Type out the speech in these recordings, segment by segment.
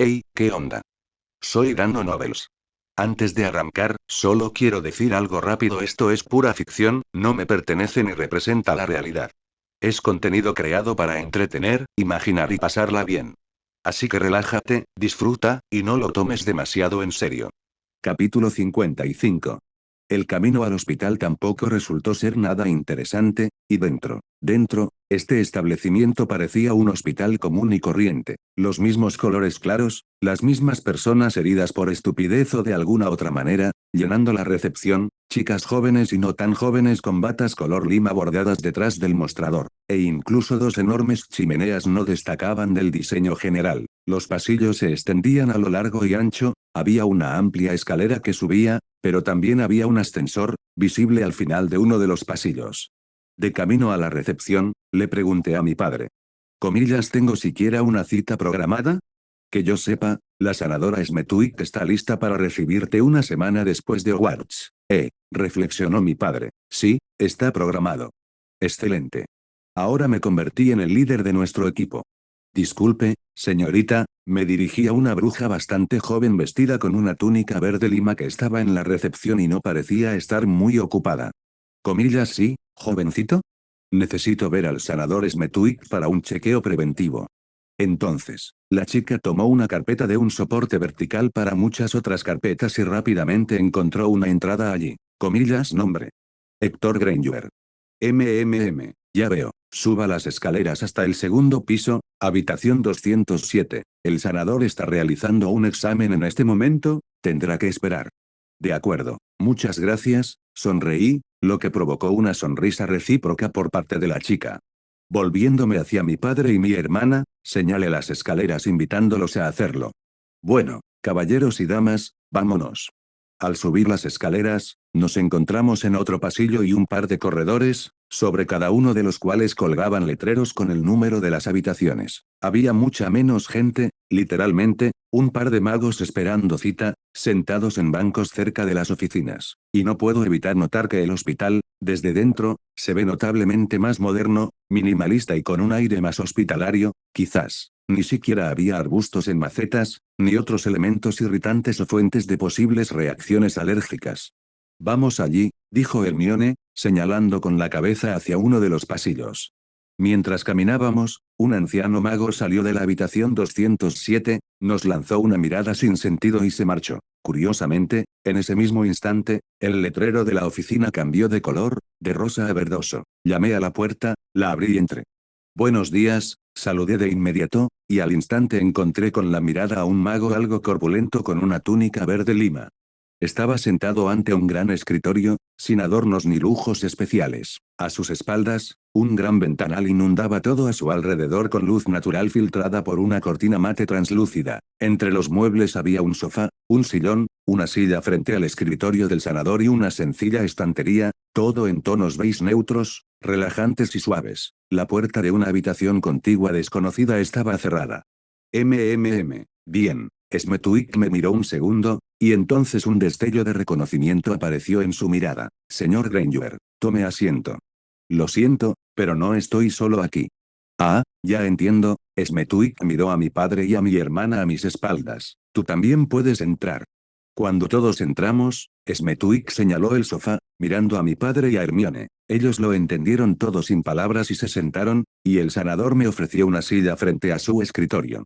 Hey, ¿qué onda? Soy Dano Nobles. Antes de arrancar, solo quiero decir algo rápido: esto es pura ficción, no me pertenece ni representa la realidad. Es contenido creado para entretener, imaginar y pasarla bien. Así que relájate, disfruta, y no lo tomes demasiado en serio. Capítulo 55. El camino al hospital tampoco resultó ser nada interesante, y dentro, este establecimiento parecía un hospital común y corriente. Los mismos colores claros, las mismas personas heridas por estupidez o de alguna otra manera, llenando la recepción, chicas jóvenes y no tan jóvenes con batas color lima bordadas detrás del mostrador, e incluso dos enormes chimeneas no destacaban del diseño general. Los pasillos se extendían a lo largo y ancho, había una amplia escalera que subía, pero también había un ascensor, visible al final de uno de los pasillos. De camino a la recepción, le pregunté a mi padre. ¿Comillas tengo siquiera una cita programada? Que yo sepa, la sanadora Smetuik está lista para recibirte una semana después de Hogwarts. Reflexionó mi padre. Sí, está programado. Excelente. Ahora me convertí en el líder de nuestro equipo. Disculpe, señorita, me dirigí a una bruja bastante joven vestida con una túnica verde lima que estaba en la recepción y no parecía estar muy ocupada. Comillas sí, jovencito. Necesito ver al sanador Smetuik para un chequeo preventivo. Entonces, la chica tomó una carpeta de un soporte vertical para muchas otras carpetas y rápidamente encontró una entrada allí. Comillas nombre. Héctor Granger. Ya veo. Suba las escaleras hasta el segundo piso, habitación 207. El sanador está realizando un examen en este momento, tendrá que esperar. De acuerdo, muchas gracias, sonreí, lo que provocó una sonrisa recíproca por parte de la chica. Volviéndome hacia mi padre y mi hermana, señalé las escaleras invitándolos a hacerlo. Bueno, caballeros y damas, vámonos. Al subir las escaleras, nos encontramos en otro pasillo y un par de corredores, sobre cada uno de los cuales colgaban letreros con el número de las habitaciones. Había mucha menos gente, literalmente, un par de magos esperando cita, sentados en bancos cerca de las oficinas. Y no puedo evitar notar que el hospital, desde dentro, se ve notablemente más moderno, minimalista y con un aire más hospitalario, quizás. Ni siquiera había arbustos en macetas, ni otros elementos irritantes o fuentes de posibles reacciones alérgicas. Vamos allí, dijo Hermione, señalando con la cabeza hacia uno de los pasillos. Mientras caminábamos, un anciano mago salió de la habitación 207, nos lanzó una mirada sin sentido y se marchó. Curiosamente, en ese mismo instante, el letrero de la oficina cambió de color, de rosa a verdoso. Llamé a la puerta, la abrí y entré. Buenos días, saludé de inmediato, y al instante encontré con la mirada a un mago algo corpulento con una túnica verde lima. Estaba sentado ante un gran escritorio, sin adornos ni lujos especiales. A sus espaldas, un gran ventanal inundaba todo a su alrededor con luz natural filtrada por una cortina mate translúcida. Entre los muebles había un sofá, un sillón, una silla frente al escritorio del sanador y una sencilla estantería, todo en tonos beige neutros, relajantes y suaves. La puerta de una habitación contigua desconocida estaba cerrada. Bien. Smetuik me miró un segundo, y entonces un destello de reconocimiento apareció en su mirada. Señor Granger, tome asiento. Lo siento, pero no estoy solo aquí. Ah, ya entiendo, Smetuik miró a mi padre y a mi hermana a mis espaldas. Tú también puedes entrar. Cuando todos entramos, Smetuik señaló el sofá, mirando a mi padre y a Hermione. Ellos lo entendieron todo sin palabras y se sentaron, y el sanador me ofreció una silla frente a su escritorio.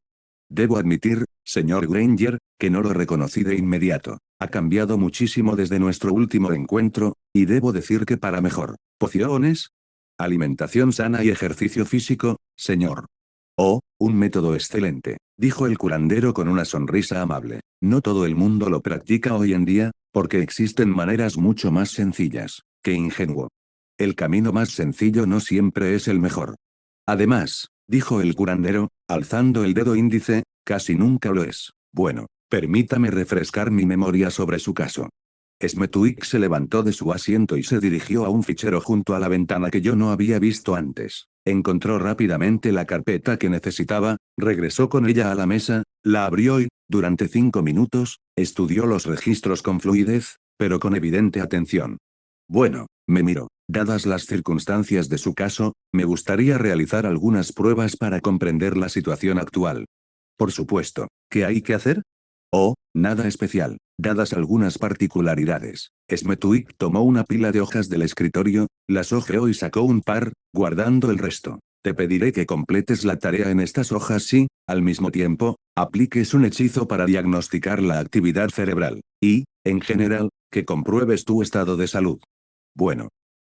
Debo admitir, señor Granger, que no lo reconocí de inmediato. Ha cambiado muchísimo desde nuestro último encuentro, y debo decir que para mejor. ¿Pociones? Alimentación sana y ejercicio físico, señor. Oh, un método excelente, dijo el curandero con una sonrisa amable. No todo el mundo lo practica hoy en día, porque existen maneras mucho más sencillas. ¡Qué ingenuo! El camino más sencillo no siempre es el mejor. Además, dijo el curandero, alzando el dedo índice, casi nunca lo es. Bueno, permítame refrescar mi memoria sobre su caso. Smetuik se levantó de su asiento y se dirigió a un fichero junto a la ventana que yo no había visto antes. Encontró rápidamente la carpeta que necesitaba, regresó con ella a la mesa, la abrió y, durante 5 minutos, estudió los registros con fluidez, pero con evidente atención. Bueno, me miró. Dadas las circunstancias de su caso, me gustaría realizar algunas pruebas para comprender la situación actual. Por supuesto. ¿Qué hay que hacer? Oh, nada especial, dadas algunas particularidades. Smetuik tomó una pila de hojas del escritorio, las hojeó y sacó un par, guardando el resto. Te pediré que completes la tarea en estas hojas y, al mismo tiempo, apliques un hechizo para diagnosticar la actividad cerebral. Y, en general, que compruebes tu estado de salud. Bueno.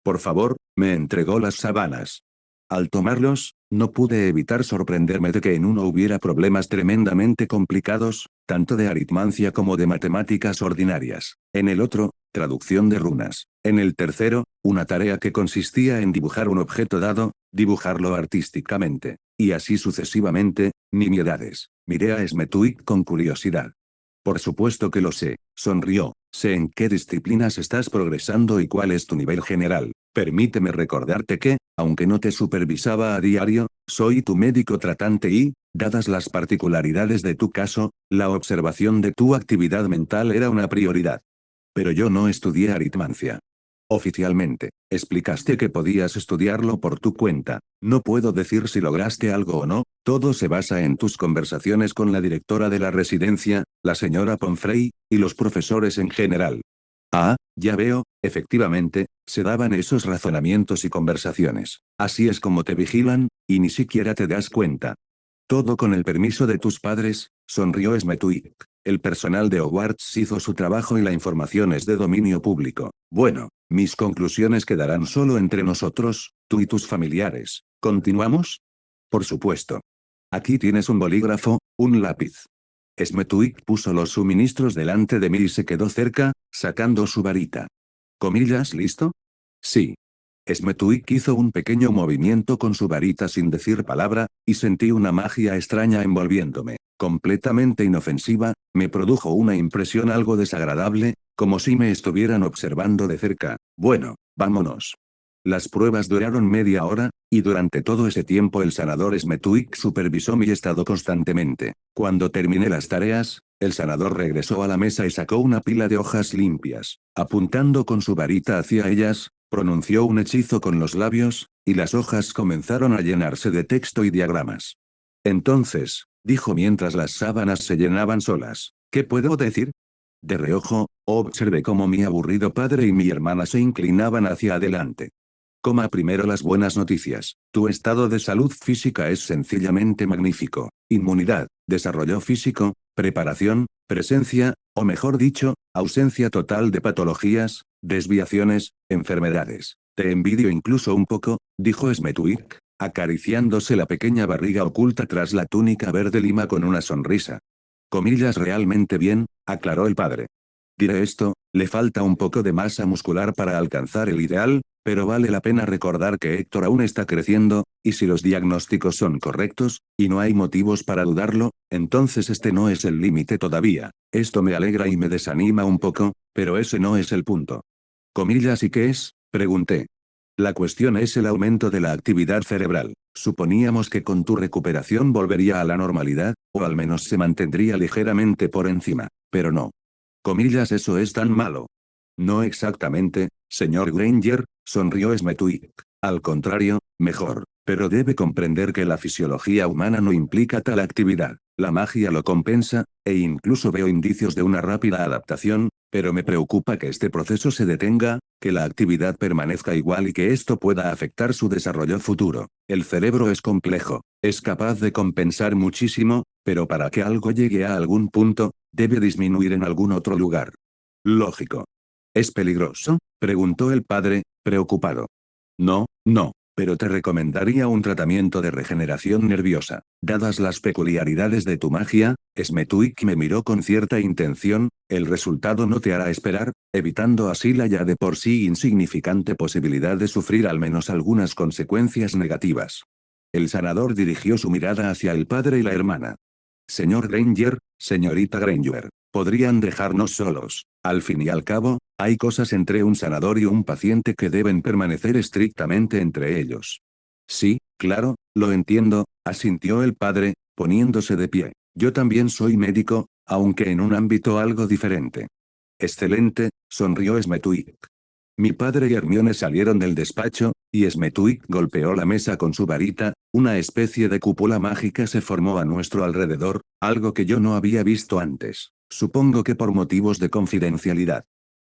Por favor, me entregó las sábanas. Al tomarlos, no pude evitar sorprenderme de que en uno hubiera problemas tremendamente complicados, tanto de aritmancia como de matemáticas ordinarias. En el otro, traducción de runas. En el tercero, una tarea que consistía en dibujar un objeto dado, dibujarlo artísticamente. Y así sucesivamente, nimiedades. Miré a Smetuik con curiosidad. Por supuesto que lo sé, sonrió. Sé en qué disciplinas estás progresando y cuál es tu nivel general. Permíteme recordarte que, aunque no te supervisaba a diario, soy tu médico tratante y, dadas las particularidades de tu caso, la observación de tu actividad mental era una prioridad. Pero yo no estudié aritmancia. Oficialmente, explicaste que podías estudiarlo por tu cuenta. No puedo decir si lograste algo o no, todo se basa en tus conversaciones con la directora de la residencia, la señora Pomfrey, y los profesores en general. Ah, ya veo, efectivamente, se daban esos razonamientos y conversaciones. Así es como te vigilan, y ni siquiera te das cuenta. Todo con el permiso de tus padres, sonrió Smetuik. El personal de Hogwarts hizo su trabajo y la información es de dominio público. Bueno, mis conclusiones quedarán solo entre nosotros, tú y tus familiares. ¿Continuamos? Por supuesto. Aquí tienes un bolígrafo, un lápiz. Smetuik puso los suministros delante de mí y se quedó cerca, sacando su varita. ¿Comillas listo? Sí. Smetuik hizo un pequeño movimiento con su varita sin decir palabra, y sentí una magia extraña envolviéndome. Completamente inofensiva, me produjo una impresión algo desagradable, como si me estuvieran observando de cerca. Bueno, vámonos. Las pruebas duraron media hora, y durante todo ese tiempo el sanador Smetuik supervisó mi estado constantemente. Cuando terminé las tareas, el sanador regresó a la mesa y sacó una pila de hojas limpias. Apuntando con su varita hacia ellas, pronunció un hechizo con los labios, y las hojas comenzaron a llenarse de texto y diagramas. Entonces, dijo mientras las sábanas se llenaban solas, ¿qué puedo decir? De reojo, observé cómo mi aburrido padre y mi hermana se inclinaban hacia adelante. Coma primero las buenas noticias. Tu estado de salud física es sencillamente magnífico. Inmunidad, desarrollo físico, preparación, presencia, o mejor dicho, ausencia total de patologías, desviaciones, enfermedades. Te envidio incluso un poco, dijo Smetuik, acariciándose la pequeña barriga oculta tras la túnica verde lima con una sonrisa. Comillas realmente bien, aclaró el padre. Diré esto, le falta un poco de masa muscular para alcanzar el ideal, pero vale la pena recordar que Héctor aún está creciendo, y si los diagnósticos son correctos, y no hay motivos para dudarlo, entonces este no es el límite todavía. Esto me alegra y me desanima un poco, pero ese no es el punto. ¿Comillas y qué es? Pregunté. La cuestión es el aumento de la actividad cerebral. Suponíamos que con tu recuperación volvería a la normalidad, o al menos se mantendría ligeramente por encima, pero no. Comillas, eso es tan malo. No exactamente, señor Granger, sonrió Smetuik. Al contrario, mejor. Pero debe comprender que la fisiología humana no implica tal actividad. La magia lo compensa, e incluso veo indicios de una rápida adaptación, pero me preocupa que este proceso se detenga, que la actividad permanezca igual y que esto pueda afectar su desarrollo futuro. El cerebro es complejo, es capaz de compensar muchísimo, pero para que algo llegue a algún punto, debe disminuir en algún otro lugar. Lógico. ¿Es peligroso? Preguntó el padre, preocupado. No, no, pero te recomendaría un tratamiento de regeneración nerviosa. Dadas las peculiaridades de tu magia, Smetuik me miró con cierta intención, el resultado no te hará esperar, evitando así la ya de por sí insignificante posibilidad de sufrir al menos algunas consecuencias negativas. El sanador dirigió su mirada hacia el padre y la hermana. Señor Granger, señorita Granger, podrían dejarnos solos. Al fin y al cabo, hay cosas entre un sanador y un paciente que deben permanecer estrictamente entre ellos. Sí, claro, lo entiendo, asintió el padre, poniéndose de pie. Yo también soy médico, aunque en un ámbito algo diferente. Excelente, sonrió Smetuik. Mi padre y Hermione salieron del despacho, y Smetwick golpeó la mesa con su varita, una especie de cúpula mágica se formó a nuestro alrededor, algo que yo no había visto antes, supongo que por motivos de confidencialidad.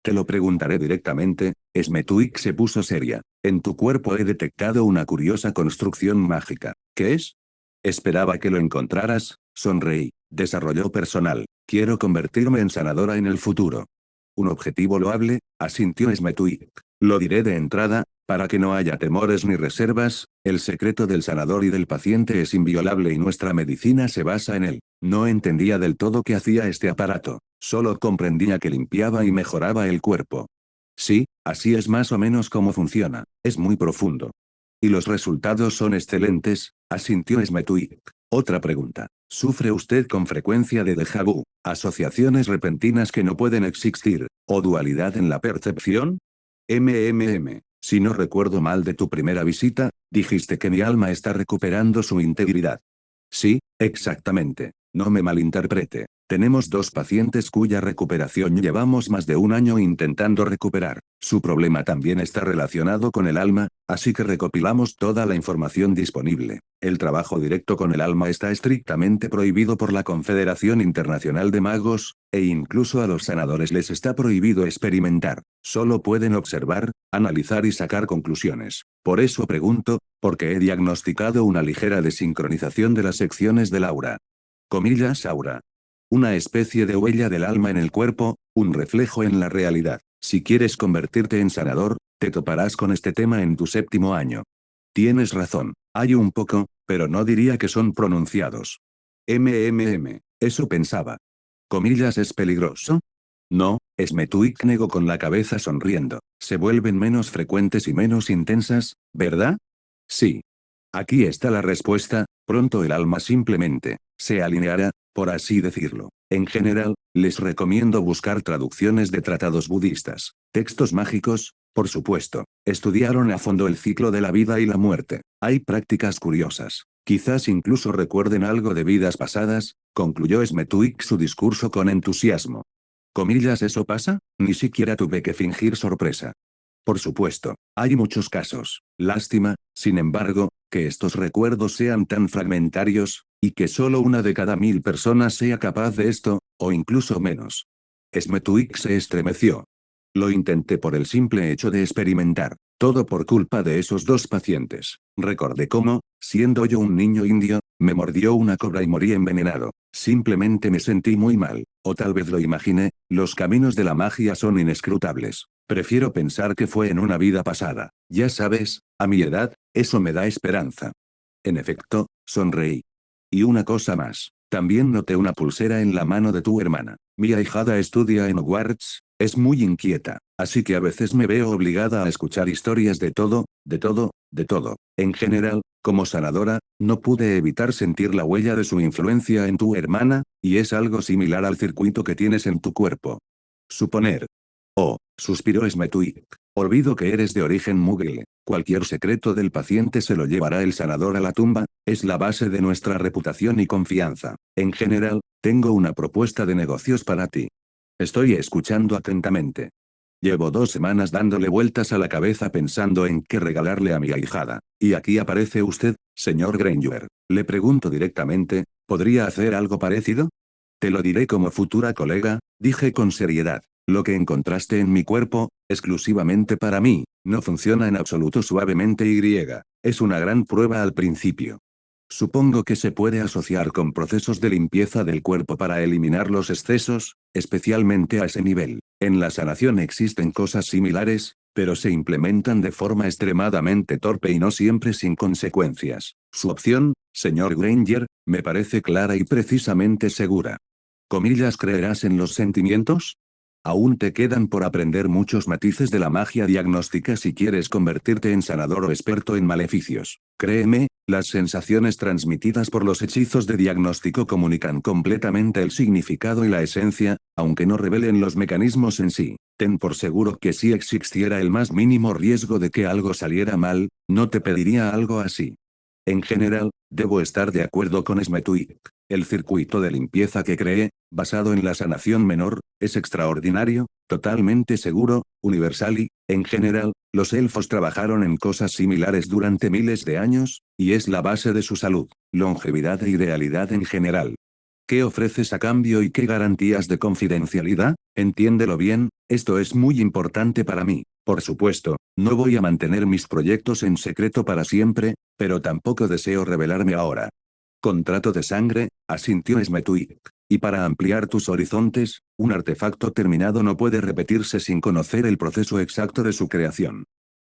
Te lo preguntaré directamente, Smetwick se puso seria. En tu cuerpo he detectado una curiosa construcción mágica. ¿Qué es? Esperaba que lo encontraras, sonreí. Desarrollo personal. Quiero convertirme en sanadora en el futuro. Un objetivo loable, asintió Smetwick. Lo diré de entrada, para que no haya temores ni reservas, el secreto del sanador y del paciente es inviolable y nuestra medicina se basa en él. No entendía del todo qué hacía este aparato, solo comprendía que limpiaba y mejoraba el cuerpo. Sí, así es más o menos cómo funciona, es muy profundo. Y los resultados son excelentes, asintió Smetwick. Otra pregunta. ¿Sufre usted con frecuencia de déjà vu, asociaciones repentinas que no pueden existir, o dualidad en la percepción? Si no recuerdo mal de tu primera visita, dijiste que mi alma está recuperando su integridad. Sí, exactamente. No me malinterprete. Tenemos dos pacientes cuya recuperación llevamos más de un año intentando recuperar. Su problema también está relacionado con el alma, así que recopilamos toda la información disponible. El trabajo directo con el alma está estrictamente prohibido por la Confederación Internacional de Magos, e incluso a los sanadores les está prohibido experimentar. Solo pueden observar, analizar y sacar conclusiones. Por eso pregunto, porque he diagnosticado una ligera desincronización de las secciones del aura. Comillas aura. Una especie de huella del alma en el cuerpo, un reflejo en la realidad. Si quieres convertirte en sanador, te toparás con este tema en tu séptimo año. Tienes razón, hay un poco, pero no diría que son pronunciados. Eso pensaba. Comillas es peligroso. No, Smetwick negó con la cabeza sonriendo. Se vuelven menos frecuentes y menos intensas, ¿verdad? Sí. Aquí está la respuesta, pronto el alma simplemente se alineará, por así decirlo. En general, les recomiendo buscar traducciones de tratados budistas, textos mágicos, por supuesto. Estudiaron a fondo el ciclo de la vida y la muerte. Hay prácticas curiosas. Quizás incluso recuerden algo de vidas pasadas, concluyó Smetwick su discurso con entusiasmo. Comillas, ¿eso pasa? Ni siquiera tuve que fingir sorpresa. Por supuesto, hay muchos casos. Lástima, sin embargo, que estos recuerdos sean tan fragmentarios, y que solo una de cada 1000 personas sea capaz de esto, o incluso menos. Smetwick se estremeció. Lo intenté por el simple hecho de experimentar. Todo por culpa de esos dos pacientes. Recordé cómo, siendo yo un niño indio, me mordió una cobra y morí envenenado. Simplemente me sentí muy mal, o tal vez lo imaginé, los caminos de la magia son inescrutables. Prefiero pensar que fue en una vida pasada. Ya sabes, a mi edad, eso me da esperanza. En efecto, sonreí. Y una cosa más. También noté una pulsera en la mano de tu hermana. Mi ahijada estudia en Hogwarts, es muy inquieta, así que a veces me veo obligada a escuchar historias de todo, de todo, de todo. En general, como sanadora, no pude evitar sentir la huella de su influencia en tu hermana, y es algo similar al circuito que tienes en tu cuerpo. Suponer. Oh, suspiró Smetwick. Olvido que eres de origen muggle. Cualquier secreto del paciente se lo llevará el sanador a la tumba, es la base de nuestra reputación y confianza. En general, tengo una propuesta de negocios para ti. Estoy escuchando atentamente. Llevo 2 semanas dándole vueltas a la cabeza pensando en qué regalarle a mi ahijada. Y aquí aparece usted, señor Granger. Le pregunto directamente, ¿podría hacer algo parecido? Te lo diré como futura colega, dije con seriedad. Lo que encontraste en mi cuerpo, exclusivamente para mí, no funciona en absoluto suavemente y es una gran prueba al principio. Supongo que se puede asociar con procesos de limpieza del cuerpo para eliminar los excesos, especialmente a ese nivel. En la sanación existen cosas similares, pero se implementan de forma extremadamente torpe y no siempre sin consecuencias. Su opción, señor Granger, me parece clara y precisamente segura. Comillas, ¿creerás en los sentimientos? Aún te quedan por aprender muchos matices de la magia diagnóstica si quieres convertirte en sanador o experto en maleficios. Créeme, las sensaciones transmitidas por los hechizos de diagnóstico comunican completamente el significado y la esencia, aunque no revelen los mecanismos en sí. Ten por seguro que si existiera el más mínimo riesgo de que algo saliera mal, no te pediría algo así. En general, debo estar de acuerdo con Smetwick. El circuito de limpieza que creé, basado en la sanación menor, es extraordinario, totalmente seguro, universal y, en general, los elfos trabajaron en cosas similares durante miles de años, y es la base de su salud, longevidad e idealidad en general. ¿Qué ofreces a cambio y qué garantías de confidencialidad? Entiéndelo bien, esto es muy importante para mí. Por supuesto, no voy a mantener mis proyectos en secreto para siempre, pero tampoco deseo revelarme ahora. Contrato de sangre, asintió Smetuik. Y para ampliar tus horizontes, un artefacto terminado no puede repetirse sin conocer el proceso exacto de su creación.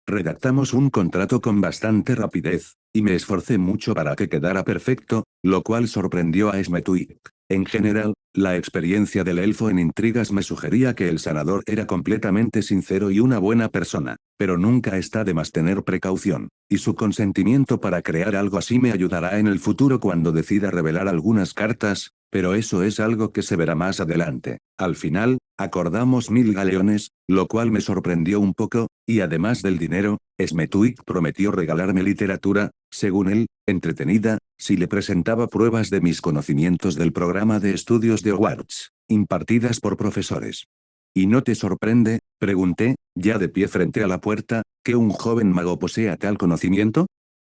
Redactamos un contrato con bastante rapidez, y me esforcé mucho para que quedara perfecto, lo cual sorprendió a Smetuik. En general, la experiencia del elfo en intrigas me sugería que el sanador era completamente sincero y una buena persona, pero nunca está de más tener precaución, y su consentimiento para crear algo así me ayudará en el futuro cuando decida revelar algunas cartas, pero eso es algo que se verá más adelante. Al final, acordamos 1000 galeones, lo cual me sorprendió un poco, y además del dinero, Smetuik prometió regalarme literatura, según él, entretenida, si le presentaba pruebas de mis conocimientos del programa de estudios de Hogwarts, impartidas por profesores. ¿Y no te sorprende? Pregunté, ya de pie frente a la puerta, que un joven mago posea tal conocimiento.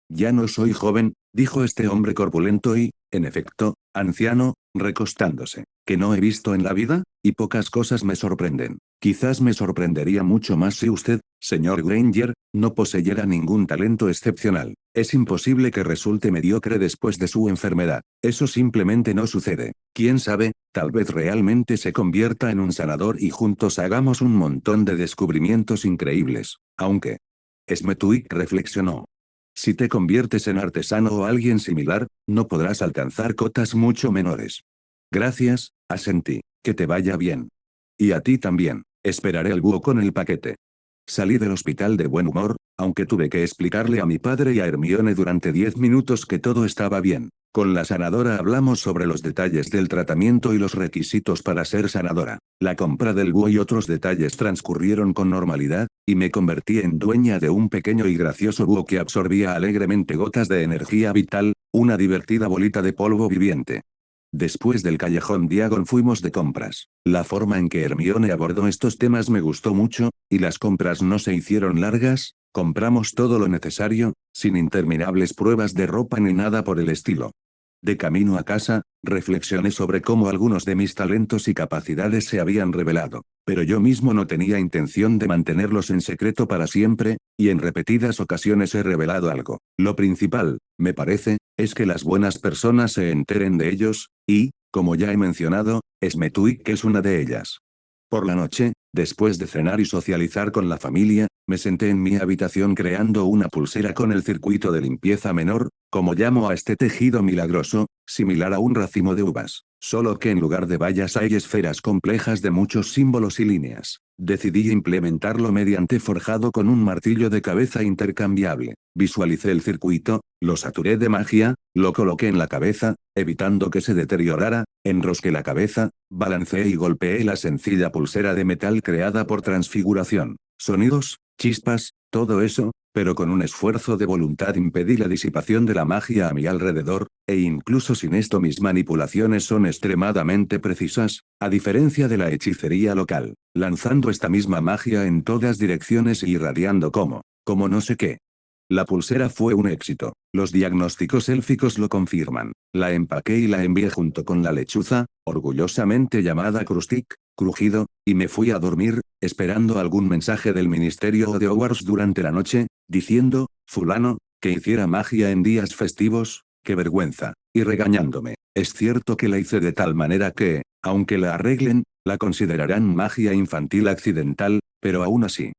Ya no soy joven, dijo este hombre corpulento y, en efecto, anciano, recostándose, que no he visto en la vida, y pocas cosas me sorprenden. Quizás me sorprendería mucho más si usted, señor Granger, no poseyera ningún talento excepcional. Es imposible que resulte mediocre después de su enfermedad. Eso simplemente no sucede. Quién sabe, tal vez realmente se convierta en un sanador y juntos hagamos un montón de descubrimientos increíbles. Aunque. Smetuik reflexionó. Si te conviertes en artesano o alguien similar, no podrás alcanzar cotas mucho menores. Gracias, asentí. Que te vaya bien. Y a ti también. Esperaré el búho con el paquete. Salí del hospital de buen humor, aunque tuve que explicarle a mi padre y a Hermione durante 10 minutos que todo estaba bien. Con la sanadora hablamos sobre los detalles del tratamiento y los requisitos para ser sanadora. La compra del búho y otros detalles transcurrieron con normalidad, y me convertí en dueña de un pequeño y gracioso búho que absorbía alegremente gotas de energía vital, una divertida bolita de polvo viviente. Después del callejón Diagon fuimos de compras. La forma en que Hermione abordó estos temas me gustó mucho, y las compras no se hicieron largas, compramos todo lo necesario, sin interminables pruebas de ropa ni nada por el estilo. De camino a casa, reflexioné sobre cómo algunos de mis talentos y capacidades se habían revelado, pero yo mismo no tenía intención de mantenerlos en secreto para siempre, y en repetidas ocasiones he revelado algo. Lo principal, me parece, es que las buenas personas se enteren de ellos, y, como ya he mencionado, Smetuik es una de ellas. Por la noche, después de cenar y socializar con la familia, me senté en mi habitación creando una pulsera con el circuito de limpieza menor, como llamo a este tejido milagroso, similar a un racimo de uvas, solo que en lugar de bayas hay esferas complejas de muchos símbolos y líneas. Decidí implementarlo mediante forjado con un martillo de cabeza intercambiable. Visualicé el circuito, lo saturé de magia, lo coloqué en la cabeza, evitando que se deteriorara, enrosqué la cabeza, balanceé y golpeé la sencilla pulsera de metal creada por transfiguración. Sonidos, chispas, todo eso, pero con un esfuerzo de voluntad impedí la disipación de la magia a mi alrededor, e incluso sin esto mis manipulaciones son extremadamente precisas, a diferencia de la hechicería local, lanzando esta misma magia en todas direcciones y irradiando como no sé qué. La pulsera fue un éxito. Los diagnósticos élficos lo confirman. La empaqué y la envié junto con la lechuza, orgullosamente llamada Krustik, crujido, y me fui a dormir, esperando algún mensaje del Ministerio de Hogwarts durante la noche, diciendo, fulano, que hiciera magia en días festivos, qué vergüenza, y regañándome. Es cierto que la hice de tal manera que, aunque la arreglen, la considerarán magia infantil accidental, pero aún así.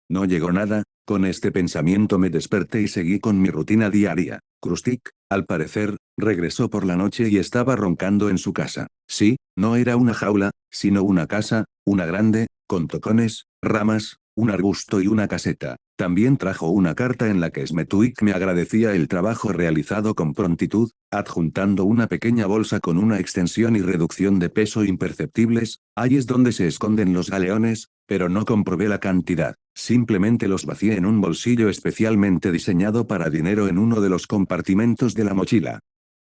No llegó nada, con este pensamiento me desperté y seguí con mi rutina diaria. Krustik, al parecer, regresó por la noche y estaba roncando en su casa. Sí, no era una jaula, sino una casa, una grande, con tocones, ramas, un arbusto y una caseta. También trajo una carta en la que Smetuik me agradecía el trabajo realizado con prontitud, adjuntando una pequeña bolsa con una extensión y reducción de peso imperceptibles. Ahí es donde se esconden los galeones, pero no comprobé la cantidad. Simplemente los vacié en un bolsillo especialmente diseñado para dinero en uno de los compartimentos de la mochila.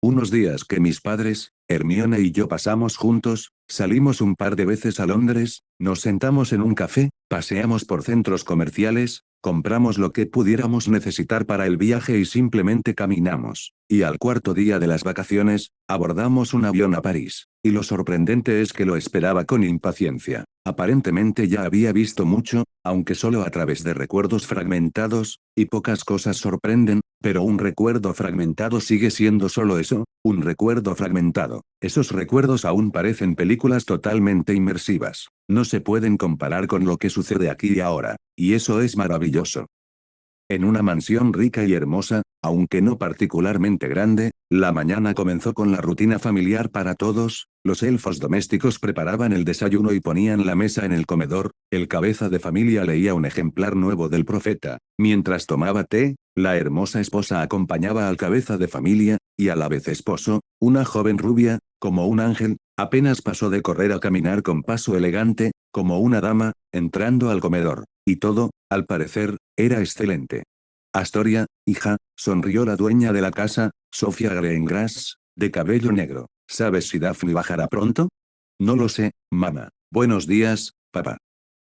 Unos días que mis padres, Hermione y yo pasamos juntos, salimos un par de veces a Londres, nos sentamos en un café, paseamos por centros comerciales, compramos lo que pudiéramos necesitar para el viaje y simplemente caminamos. Y al cuarto día de las vacaciones, abordamos un avión a París. Y lo sorprendente es que lo esperaba con impaciencia. Aparentemente ya había visto mucho, aunque solo a través de recuerdos fragmentados, y pocas cosas sorprenden, pero un recuerdo fragmentado sigue siendo solo eso, un recuerdo fragmentado. Esos recuerdos aún parecen películas totalmente inmersivas. No se pueden comparar con lo que sucede aquí y ahora, y eso es maravilloso. En una mansión rica y hermosa, aunque no particularmente grande, la mañana comenzó con la rutina familiar para todos, los elfos domésticos preparaban el desayuno y ponían la mesa en el comedor, el cabeza de familia leía un ejemplar nuevo del profeta, mientras tomaba té, la hermosa esposa acompañaba al cabeza de familia, y a la vez esposo, una joven rubia, como un ángel, apenas pasó de correr a caminar con paso elegante, como una dama, entrando al comedor, y todo, al parecer, era excelente. Astoria, hija, sonrió la dueña de la casa, Sofía Greengrass, de cabello negro. ¿Sabes si Daphne bajará pronto? No lo sé, mamá. Buenos días, papá.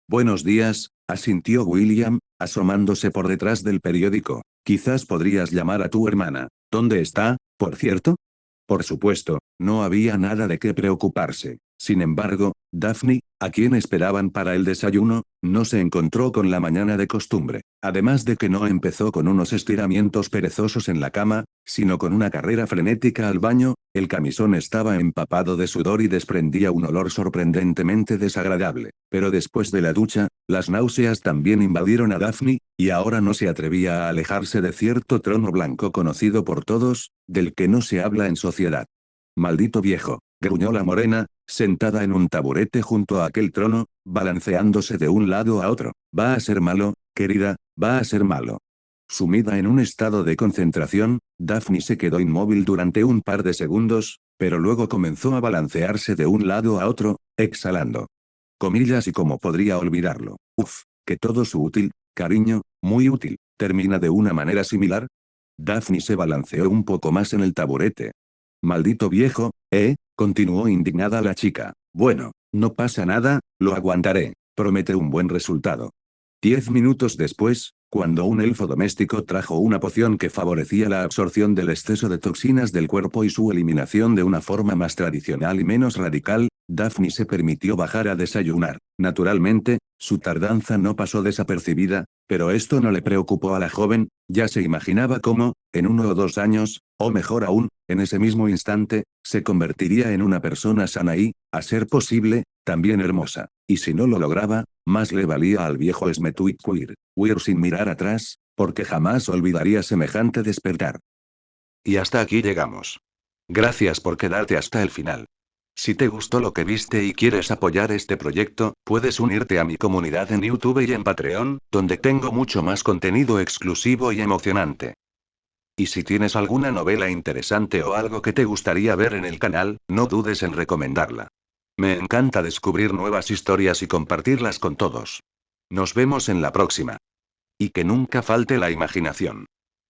Buenos días, asintió William, asomándose por detrás del periódico. Quizás podrías llamar a tu hermana. ¿Dónde está, por cierto? Por supuesto, no había nada de qué preocuparse. Sin embargo, Daphne, a quien esperaban para el desayuno, no se encontró con la mañana de costumbre. Además de que no empezó con unos estiramientos perezosos en la cama, sino con una carrera frenética al baño, el camisón estaba empapado de sudor y desprendía un olor sorprendentemente desagradable. Pero después de la ducha, las náuseas también invadieron a Daphne, y ahora no se atrevía a alejarse de cierto trono blanco conocido por todos, del que no se habla en sociedad. Maldito viejo, gruñó la morena, sentada en un taburete junto a aquel trono, balanceándose de un lado a otro. Va a ser malo, querida, va a ser malo. Sumida en un estado de concentración, Daphne se quedó inmóvil durante un par de segundos, pero luego comenzó a balancearse de un lado a otro, exhalando. Comillas y cómo podría olvidarlo. Uf, que todo su útil, cariño, muy útil, termina de una manera similar. Daphne se balanceó un poco más en el taburete. Maldito viejo, continuó indignada la chica. Bueno, no pasa nada, lo aguantaré. Promete un buen resultado. 10 minutos después, cuando un elfo doméstico trajo una poción que favorecía la absorción del exceso de toxinas del cuerpo y su eliminación de una forma más tradicional y menos radical, Daphne se permitió bajar a desayunar. Naturalmente, su tardanza no pasó desapercibida, pero esto no le preocupó a la joven, ya se imaginaba cómo, en 1 o 2 años, o mejor aún, en ese mismo instante, se convertiría en una persona sana y, a ser posible, también hermosa. Y si no lo lograba, más le valía al viejo Smetuitquir, huir sin mirar atrás, porque jamás olvidaría semejante despertar. Y hasta aquí llegamos. Gracias por quedarte hasta el final. Si te gustó lo que viste y quieres apoyar este proyecto, puedes unirte a mi comunidad en YouTube y en Patreon, donde tengo mucho más contenido exclusivo y emocionante. Y si tienes alguna novela interesante o algo que te gustaría ver en el canal, no dudes en recomendarla. Me encanta descubrir nuevas historias y compartirlas con todos. Nos vemos en la próxima. Y que nunca falte la imaginación.